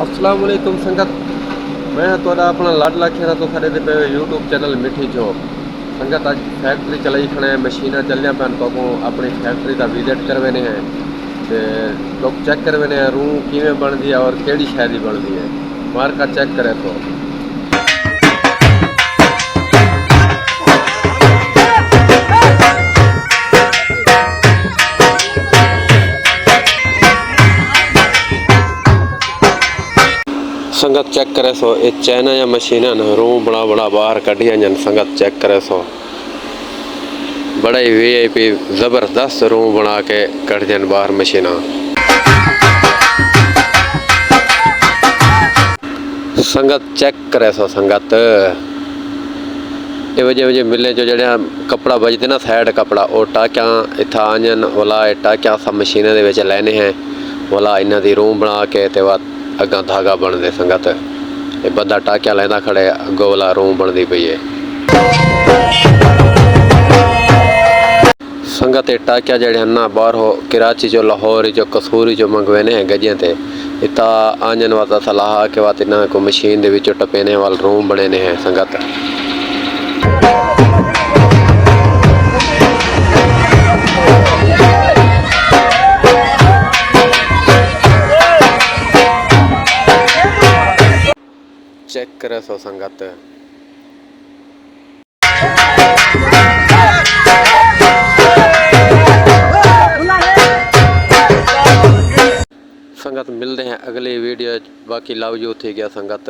अस्सलाम वालेकुम संगत, मैं थोड़ा अपना लाडला खेरा तो सारे पे यूट्यूब चैनल मिठी जॉब संगत। अज फैक्ट्री चलाई खड़े मशीन चलिया पैन तो अपनी फैक्ट्री का विजिट करवाने हैं तो लोग चेक करवाने हैं रूह किमें बनती है और केड़ी शहर की बनती है। मार्का चेक करे तो संगत चेक करे सो ये चाइना या मशीन रूह बड़ा बड़ा बाहर कढ़िया जन। संगत चेक करे सो बड़े VIP जबरदस्त रूह बना के कढ़ जन बाहर मशीन। संगत चेक करे सो संगत ये वजह वजह मिले जो जड़िया कपड़ा बजते ना साइड कपड़ा वो टाक्या इतना आंजन वाला टाक्या सब मशीनों के लैने हैं वाला इन्हों की रूह बना के ते बाद अगा धागा बनते। संगत ये बंदा टाक्या लेंदा खड़े अगो वाला रूह बनती पई है। संगत ये टाक्या जड़े ना बाहर हो कराची जो लाहौर जो कसूरी जो मंगवाने हैं गजिया ते इतना आंजन वाता सलाह के बाद इन्होंने को मशीन के टपेने वाल रूह बने हैं। संगत चेक करे सो संगत संगत मिलते हैं अगली वीडियो। बाकी लव यू थी गया संगत।